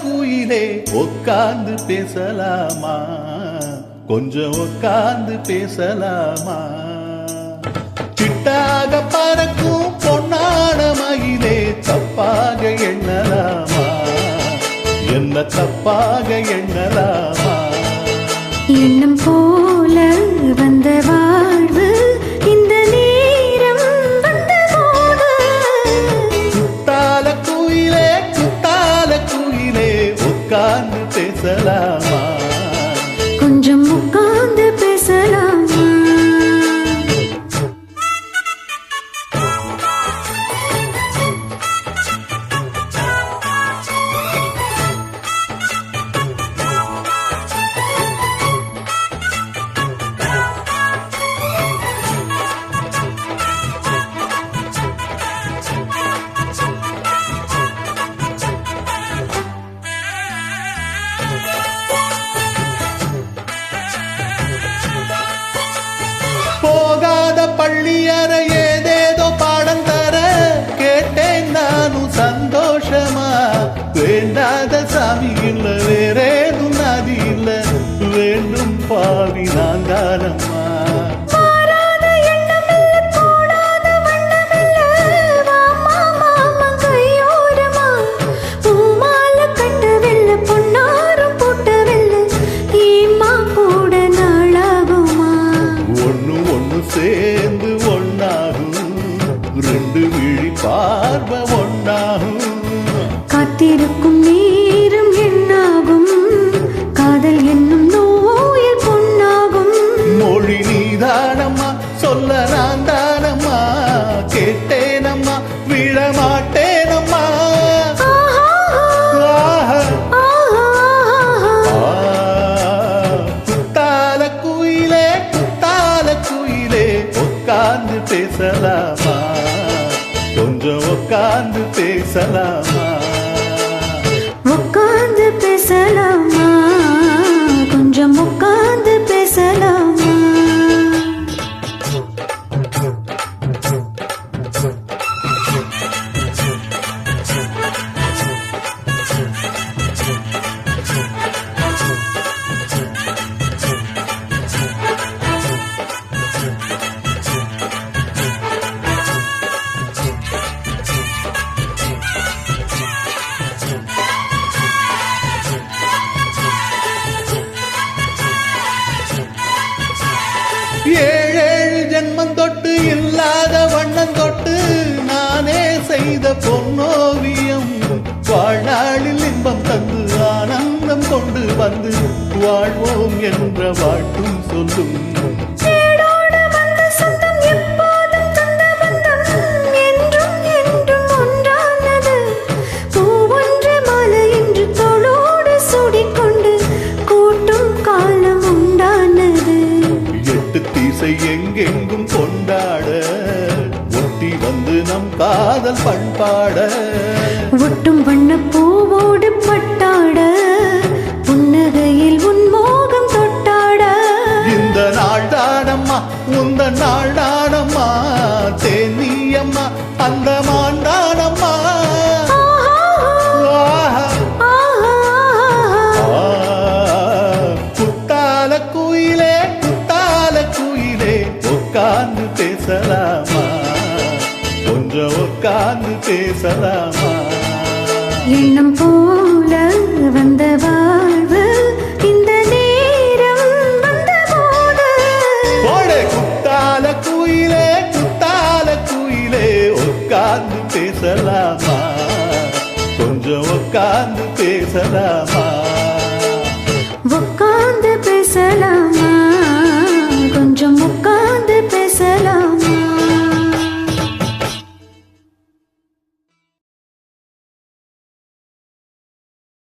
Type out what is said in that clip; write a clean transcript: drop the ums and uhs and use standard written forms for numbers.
குயிலே உட்கார்ந்து பேசலாமா, கொஞ்சம் உட்கார்ந்து பேசலாமா. சிட்டாக பறக்கும் பொன்னான மயிலே தப்பாக எண்ணலாமா, என்ன தப்பாக எண்ணலாமா. எண்ணம் போல வந்த வாழ்வு இந்த நேரம் வந்த போது. குத்தால குயிலே உட்கார்ந்து பேசலாமா, கொஞ்சம் உட்கார்ந்து பேசலாமா. போகாத பள்ளியற ஏதேதோ பாடம் தர கேட்டேன் நானும் சந்தோஷமா. வேண்டாத சாமி இல்ல வேறேதும் நதி இல்ல, வேண்டும் பாவி நான் தானம்மா. சேர்ந்து ஒன்னாகும் ரெண்டு விழி பார்வை ஒன்னாகும். காத்திருக்கும் நேரம் என்னாகும், காதல் என்னும் நோயில் பொன்னாகும். மொழி நீதானம்மா சொல்ல நான் தானம்மா, கேட்டேனம்மா விழமாட்டேனம்மா. உட்கார்ந்து பேசலாமா, கொஞ்சம் உட்கார்ந்து பேசலாமா. உட்கார்ந்து பேசலாமா, கொஞ்சம் உட்கார்ந்து பேசலாமா. ஏழேழு ஜென்மம் தொட்டு இல்லாத வண்ணம் தொட்டு நானே செய்த பொன்னோவியம். வாழ்நாளில் இன்பம் தந்து ஆனந்தம் கொண்டு வந்து வாழ்வோம் என்ற வாழ்த்தும் சொல்லும். எங்கெங்கும் கொண்டாட ஒட்டி வந்து நம் காதல் பண்பாட. ஒட்டும் வண்ண பூவோடு பட்டாட, புன்னகையில் உன்மோகம் தொட்டாட. இந்த நாள் தானம்மா உந்த நாள் தானம்மா, தேனியம்மா அந்த மாண்டானம்மா. குத்தால குயிலே உட்கார்ந்து பேசலாமா, கொஞ்சம் உட்கார்ந்து பேசலாமா. எண்ணம் போல வந்த வாழ்வு இந்த நேரம் வந்த போது. குத்தால குயிலே உட்கார்ந்து பேசலாமா, கொஞ்சம் உட்கார்ந்து பேசலாமா.